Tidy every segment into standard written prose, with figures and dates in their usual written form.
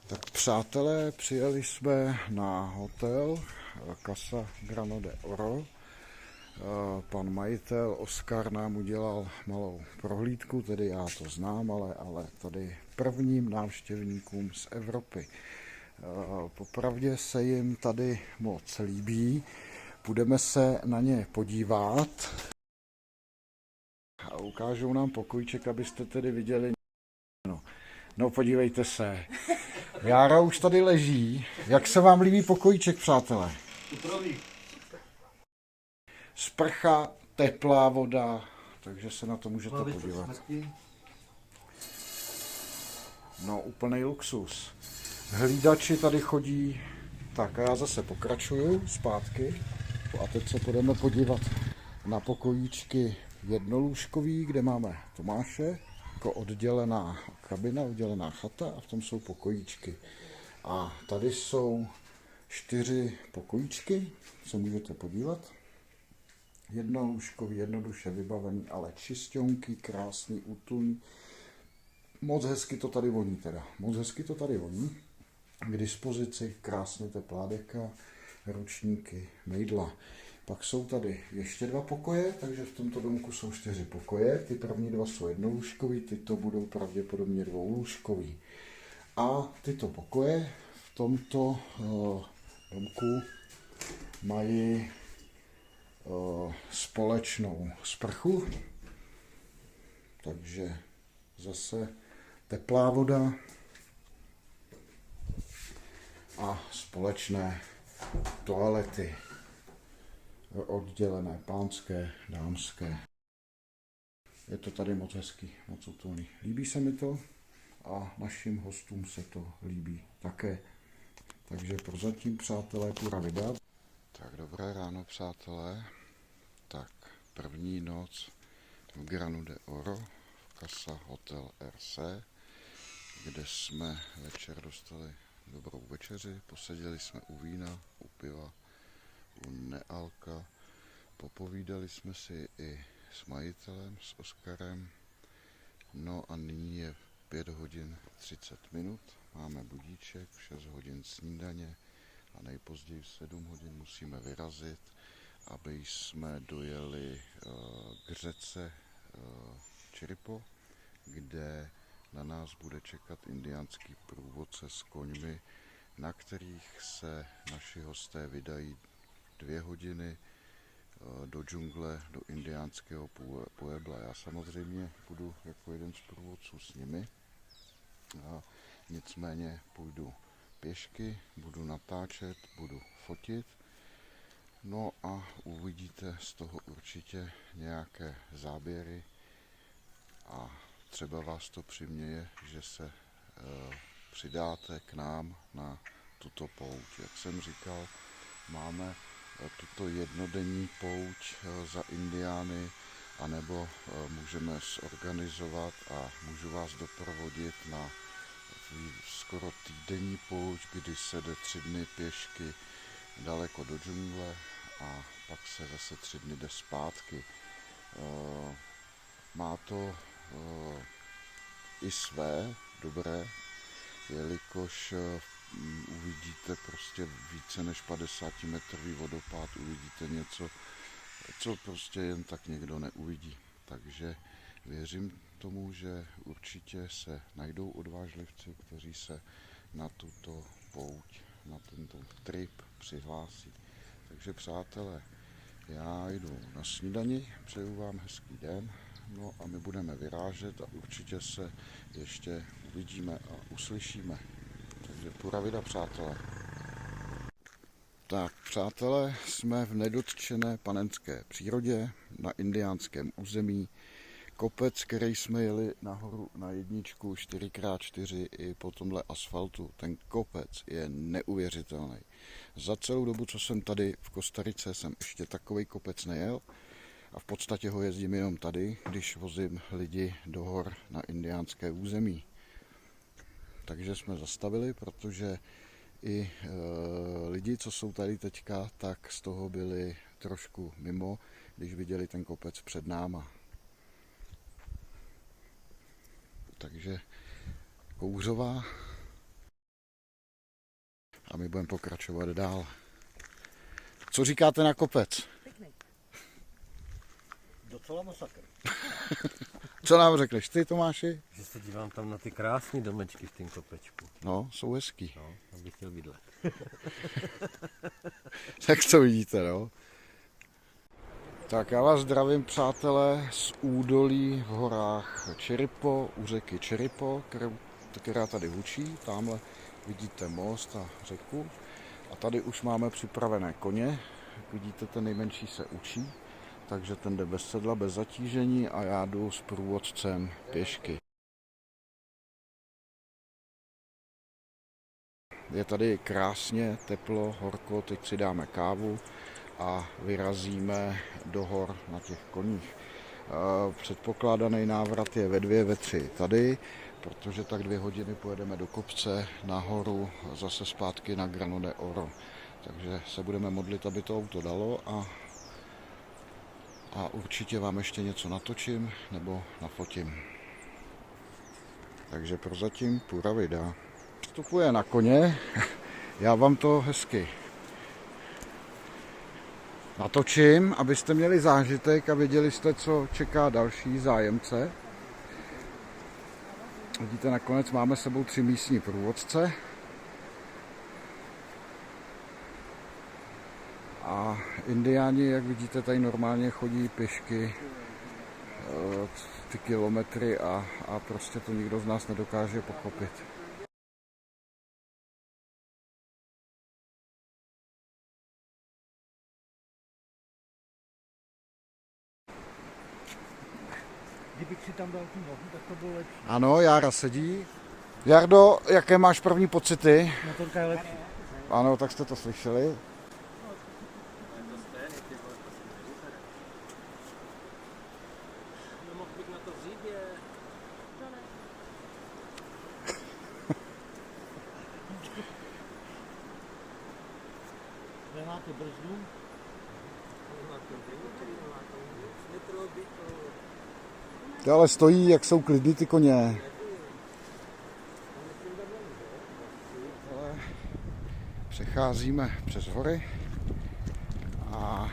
Tak přátelé, přijeli jsme na hotel Casa Grano de Oro. Pan majitel Oskar nám udělal malou prohlídku, tedy já to znám, ale tady prvním návštěvníkům z Evropy. Popravdě se jim tady moc líbí. Budeme se na ně podívat a ukážou nám pokojíček, abyste tedy viděli. No podívejte se. Jára už tady leží. Jak se vám líbí pokojíček, přátelé? Sprcha, teplá voda, takže se na to můžete podívat. No, úplný luxus. Hlídači tady chodí. Tak a já zase pokračuju zpátky. A teď se půjdeme podívat na pokojíčky jednolůžkový, kde máme Tomáše, jako oddělená kabina, oddělená chata a v tom jsou pokojíčky. A tady jsou 4 pokojíčky, se můžete podívat. Jednolůžkový, jednoduše vybavený, ale čisťonky, krásný, útulný. Moc hezky to tady voní teda, moc hezky to tady voní. K dispozici krásně teplá deka, ručníky, mejdla. Pak jsou tady ještě 2 pokoje, takže v tomto domku jsou 4 pokoje. Ty první 2 jsou jednolůžkový, tyto budou pravděpodobně dvoulůžkový. A tyto pokoje v tomto domku mají společnou sprchu, takže zase teplá voda a společné toalety, oddělené pánské, dámské. Je to tady moc hezký, moc útulný. Líbí se mi to a našim hostům se to líbí také. Takže prozatím, přátelé, půra vydat. Tak dobré ráno, přátelé. Tak první noc v Grano de Oro v Casa Hotel RC, kde jsme večer dostali dobrou večeři, poseděli jsme u vína, u piva, u nealka, popovídali jsme si i s majitelem, s Oskarem. No a nyní je 5 hodin 30 minut, máme budíček, 6 hodin snídaně a nejpozději v 7 hodin musíme vyrazit, aby jsme dojeli k řece Chiripo, kde na nás bude čekat indiánský průvodce s koňmi, na kterých se naši hosté vydají 2 hodiny do džungle, do indiánského puebla. Já samozřejmě budu jako jeden z průvodců s nimi, nicméně půjdu pěšky, budu natáčet, budu fotit. No a uvidíte z toho určitě nějaké záběry a třeba vás to přiměje, že se přidáte k nám na tuto pouť. Jak jsem říkal, máme tuto jednodenní pouť za indiány, anebo můžeme zorganizovat a můžu vás doprovodit na skoro týdenní pouť, kdy se jde 3 dny pěšky daleko do džungle a pak se zase 3 dny jde zpátky. Má to i své dobré, jelikož uvidíte prostě více než 50-metrový vodopád, uvidíte něco, co prostě jen tak někdo neuvidí. Takže věřím tomu, že určitě se najdou odvážlivci, kteří se na tuto pouť, na tento trip přihlásí. Takže přátelé, já jdu na snídani, přeju vám hezký den, no a my budeme vyrážet a určitě se ještě uvidíme a uslyšíme. Takže půra vida, přátelé. Tak, přátelé, jsme v nedotčené panenské přírodě, na indiánském území. Kopec, který jsme jeli nahoru na jedničku 4x4 i po tomhle asfaltu. Ten kopec je neuvěřitelný. Za celou dobu, co jsem tady v Kostarice, jsem ještě takový kopec nejel. A v podstatě ho jezdím jenom tady, když vozím lidi do hor na indiánské území. Takže jsme zastavili, protože i lidi, co jsou tady teďka, tak z toho byli trošku mimo, když viděli ten kopec před náma. Takže kouřová my budeme pokračovat dál. Co říkáte na kopec? Pěkný. Docela masakr. Co nám řekneš ty, Tomáši? Že se dívám tam na ty krásné domečky v tom kopečku. No, jsou hezký. No, abych chtěl bydlet. Tak to vidíte, no. Tak já vás zdravím, přátelé, z údolí v horách Čeripo, u řeky Čeripo, která tady hučí. Tamhle vidíte most a řeku. A tady už máme připravené koně. Jak vidíte, ten nejmenší se učí. Takže ten jde bez sedla, bez zatížení a já jdu s průvodcem pěšky. Je tady krásně, teplo, horko, teď si dáme kávu a vyrazíme do hor na těch koních. Předpokládaný návrat je ve 2, ve 3 tady, protože tak 2 hodiny pojedeme do kopce, nahoru, zase zpátky na Grano de Oro. Takže se budeme modlit, aby to auto dalo a určitě vám ještě něco natočím nebo nafotím. Takže prozatím půra vida. Vstupuje na koně, já vám to hezky natočím, abyste měli zážitek a věděli jste, co čeká další zájemce. Vidíte, nakonec máme s sebou 3 místní průvodce. A indiáni, jak vidíte, tady normálně chodí pěšky ty kilometry a prostě to nikdo z nás nedokáže pochopit. Kdybych si tam dal tu nohu, tak to bylo lepší. Ano, Jára sedí. Jardo, jaké máš první pocity? Motorka je lepší. Ano, tak jste to slyšeli. Nemohl bych na to vzít je. Nemáte brzdu? To ale stojí, jak jsou klidní ty koně. Přecházíme přes hory a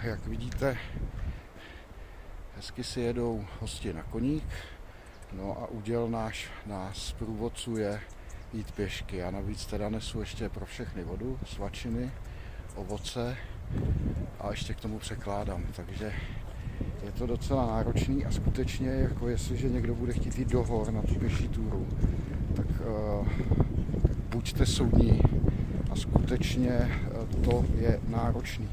jak vidíte, hezky si jedou hosti na koník. No a úděl nás průvodcuje jít pěšky. Já navíc teda nesu ještě pro všechny vodu, svačiny, ovoce a ještě k tomu překládám. Takže je to docela náročný a skutečně, jako jestliže někdo bude chtít jít do hor na tu pěší túru, tak buďte soudní a skutečně to je náročný.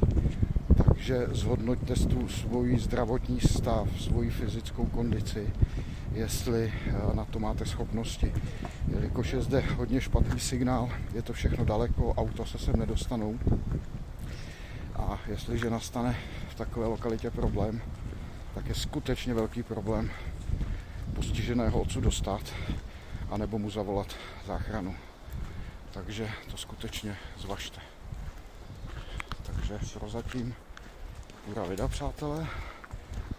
Takže zhodnoťte tu svůj zdravotní stav, svoji fyzickou kondici, jestli na to máte schopnosti. Jelikož je zde hodně špatný signál, je to všechno daleko, auta se sem nedostanou. A jestliže nastane v takové lokalitě problém, tak je skutečně velký problém postiženého odsud dostat, anebo mu zavolat záchranu. Takže to skutečně zvažte. Takže prozatím půra vida, přátelé,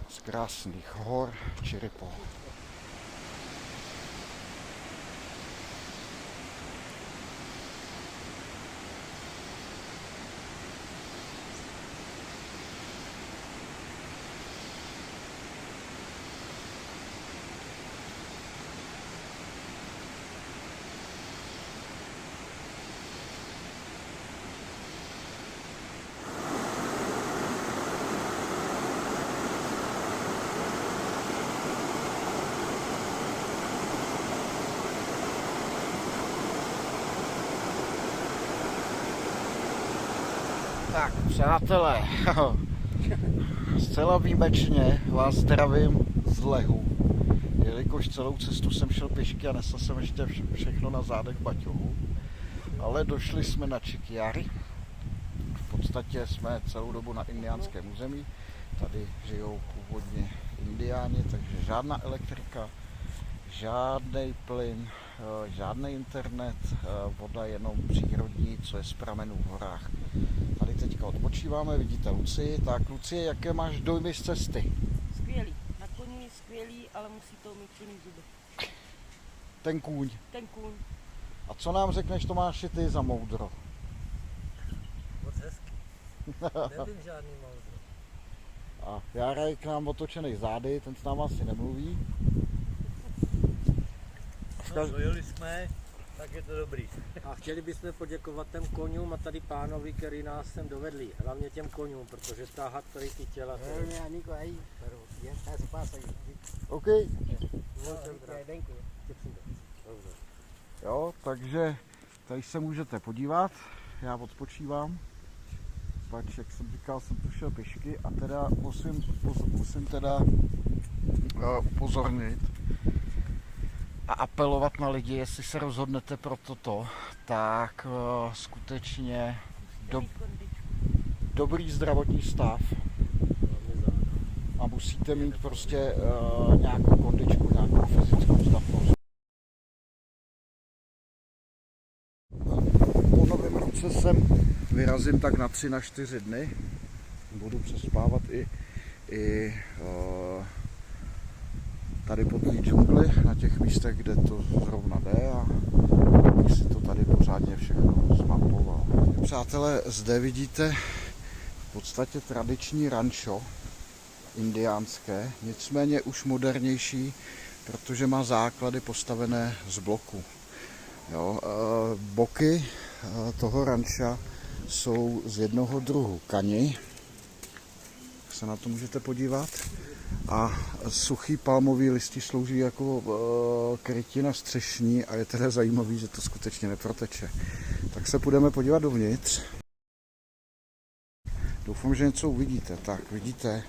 z krásných hor Čeripo. Tak, přátelé, zcela výjimečně vás zdravím z Lehu, jelikož celou cestu jsem šel pěšky a nesl jsem ještě všechno na zádech baťohu, ale došli jsme na Čikiary. V podstatě jsme celou dobu na indiánském území, tady žijou původně indiáni, takže žádná elektrika, žádný plyn, žádný internet, voda jenom přírodní, co je z pramenů v horách. Tady teďka odpočíváme, vidíte Lucii. Tak Lucie, jaké máš dojmy z cesty? Skvělý. Na koni je skvělý, ale musí to mít plný zuby. Ten kůň. Ten kůň. A co nám řekneš, Tomáši, ty za moudro? Moc hezký. Nevím žádný moudro. A Járek k nám otočený zády, ten s náma asi nemluví. No, dojeli jsme, tak je to dobrý. A chtěli bychom poděkovat těm koňům a tady pánovi, který nás sem dovedli. Hlavně těm koňům, protože táhat tady ty těla. OK. Jo, takže tady se můžete podívat, já odpočívám. Pač, jak jsem říkal, jsem tu šel pěšky a teda musím teda upozornit a apelovat na lidi, jestli se rozhodnete pro toto, tak skutečně dobrý zdravotní stav a musíte mít prostě nějakou kondičku, nějakou fyzickou zdatnost. Po novém roce sem vyrazím tak na 3 na 4 dny. Budu přespávat i tady po té džungli, na těch místech, kde to zrovna jde a abych si to tady pořádně všechno zmapoval. Přátelé, zde vidíte v podstatě tradiční rančo indiánské, nicméně už modernější, protože má základy postavené z bloku. Jo, boky toho ranča jsou z jednoho druhu kani, se na to můžete podívat, a suchý palmový listí slouží jako krytina střešní a je teda zajímavý, že to skutečně neproteče. Tak se půjdeme podívat dovnitř. Doufám, že něco uvidíte. Tak vidíte,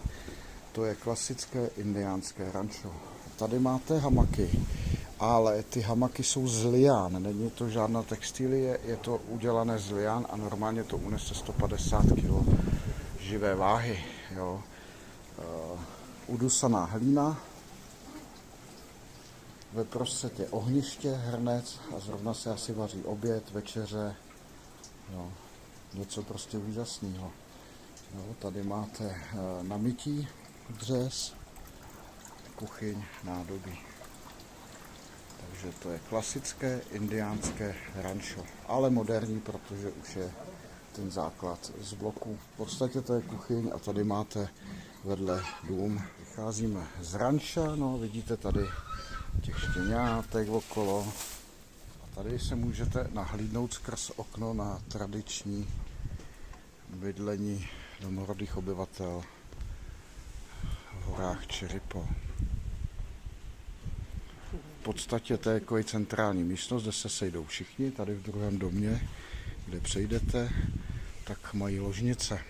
to je klasické indiánské rančo. Tady máte hamaky, ale ty hamaky jsou z lián, není to žádná textilie, je to udělané z lián a normálně to unese 150 kg živé váhy. Jo. Udusaná hlína, ve prostředě ohniště, hrnec a zrovna se asi vaří oběd, večeře, jo. Něco prostě úžasného. Jo, tady máte na mytí dřez, kuchyň, nádobí. Takže to je klasické indiánské rančo, ale moderní, protože už je ten základ z bloku. V podstatě to je kuchyň a tady máte vedle dům. Vycházíme z ranča, no vidíte tady těch štěňátek okolo. A tady se můžete nahlídnout skrz okno na tradiční bydlení domorodých obyvatel v horách Chiripo. V podstatě to je jako centrální místnost, kde se sejdou všichni. Tady v druhém domě, kde přejdete, tak mají ložnice.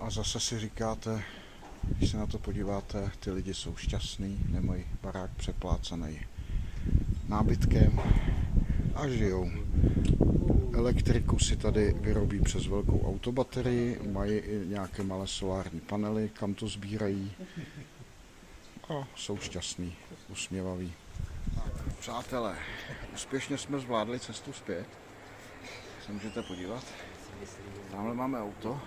A zase si říkáte, když se na to podíváte, ty lidi jsou šťastní, nemají barák přeplácený nábytkem a žijou. Elektriku si tady vyrobí přes velkou autobaterii, mají i nějaké malé solární panely, kam to sbírají a jsou šťastní, usměvaví. Přátelé, úspěšně jsme zvládli cestu zpět. Se můžete podívat. Tamhle máme auto.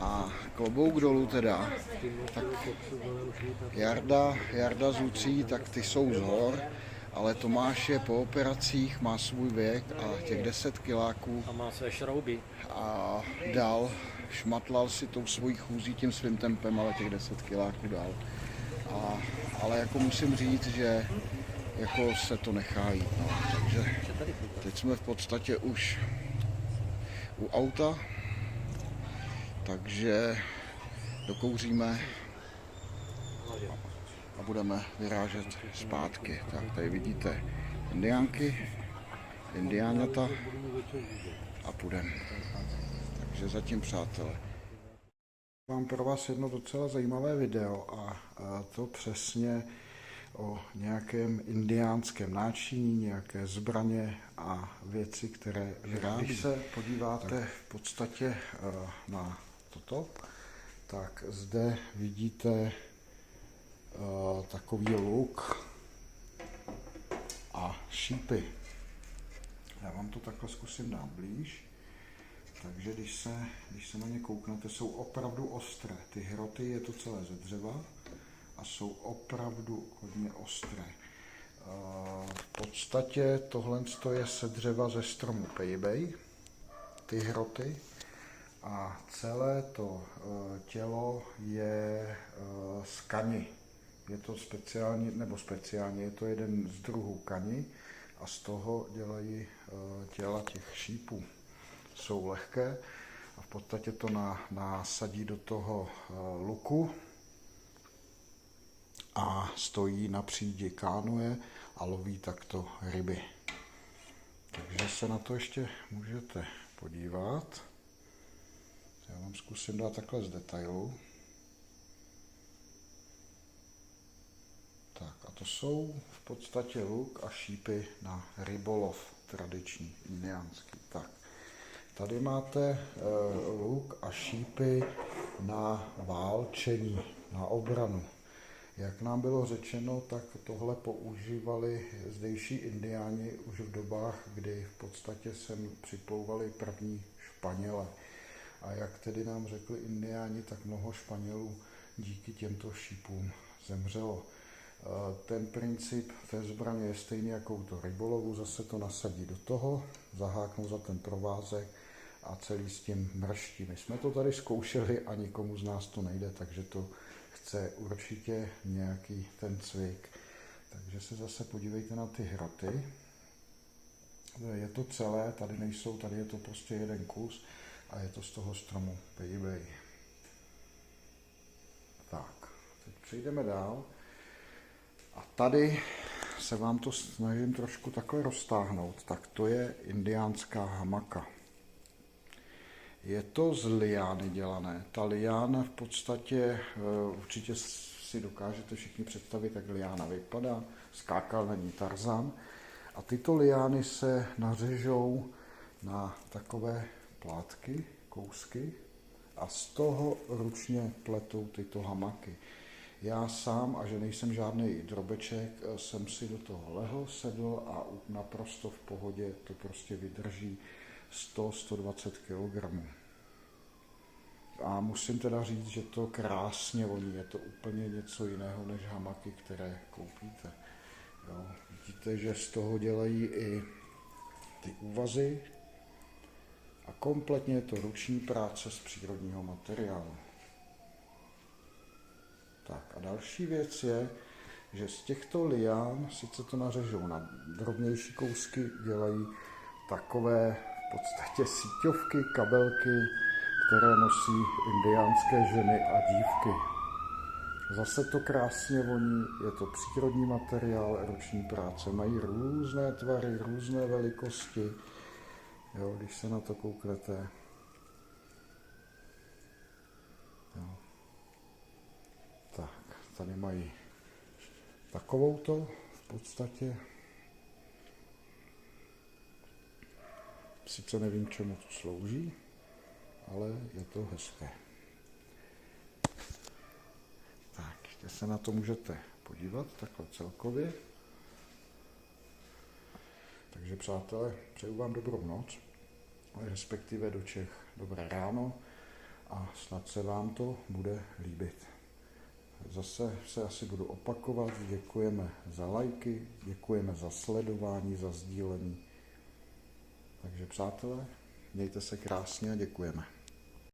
A klobouk dolů teda, tak Jarda z Lucí, tak ty jsou z hor, ale Tomáš je po operacích, má svůj věk a těch 10 kiláků A má své šrouby. a dal, šmatlal si tou svojí chůzí tím svým tempem, ale těch 10 kiláků dal. Ale jako musím říct, že jako se to nechá jít, no. Takže teď jsme v podstatě už u auta, takže dokouříme a budeme vyrážet zpátky. Tak tady vidíte indiánky, indiáňata a půjdeme. Takže zatím, přátelé. Mám pro vás jedno docela zajímavé video a to přesně o nějakém indiánském náčiní, nějaké zbraně a věci, které vyrábí. Když se podíváte v podstatě na toto, tak zde vidíte takový luk a šípy. Já vám to takhle zkusím dát blíž. Takže když se na ně kouknete, jsou opravdu ostré. Ty hroty je to celé ze dřeva a jsou opravdu hodně ostré. V podstatě tohle je se dřeva ze stromu pejbej, ty hroty. A celé to tělo je z kani. Je to speciálně, je to jeden z druhů kani a z toho dělají těla těch šípů. Jsou lehké a v podstatě to nasadí do toho luku a stojí na přídi kánuje a loví takto ryby. Takže se na to ještě můžete podívat. Já vám zkusím dát takhle z detailu. Tak a to jsou v podstatě luk a šípy na rybolov tradiční, indiánský. Tak, tady máte luk a šípy na válčení, na obranu. Jak nám bylo řečeno, tak tohle používali zdejší indiáni už v dobách, kdy v podstatě sem připlouvali první Španělé. A jak tedy nám řekli indiáni, tak mnoho Španělů díky těmto šípům zemřelo. Ten princip té zbraně je stejný jako u toho rybolovu, zase to nasadí do toho, zaháknou za ten provázek a celý s tím mrští. My jsme to tady zkoušeli a nikomu z nás to nejde, takže to chce určitě nějaký ten cvik. Takže se zase podívejte na ty hroty. Je to celé, tady nejsou, tady je to prostě jeden kus a je to z toho stromu pejbej. Tak, teď přejdeme dál. A tady se vám to snažím trošku takhle roztáhnout. Tak to je indiánská hamaka. Je to z liány dělané. Ta liána v podstatě, určitě si dokážete všichni představit, jak liána vypadá. Skákal na ní Tarzan. A tyto liány se nařežou na takové plátky, kousky a z toho ručně pletou tyto hamaky. Já sám, a že nejsem žádný drobeček, jsem si do toho lehl, sedl a naprosto v pohodě to prostě vydrží 100-120 kg. A musím teda říct, že to krásně voní, je to úplně něco jiného než hamaky, které koupíte. Jo. Vidíte, že z toho dělají i ty úvazy a kompletně je to ruční práce z přírodního materiálu. Tak a další věc je, že z těchto lián, sice to nařežou na drobnější kousky, dělají takové v podstatě síťovky, kabelky, které nosí indiánské ženy a dívky. Zase to krásně voní, je to přírodní materiál, ruční práce, mají různé tvary, různé velikosti, jo, když se na to kouknete. Jo. Tak, tady mají takovouto v podstatě. Sice nevím, čemu to slouží, ale je to hezké. Tak, ještě se na to můžete podívat takhle celkově. Takže přátelé, přeju vám dobrou noc, respektive do Čech dobré ráno a snad se vám to bude líbit. Zase se asi budu opakovat, děkujeme za lajky, děkujeme za sledování, za sdílení. Takže přátelé, mějte se krásně a děkujeme.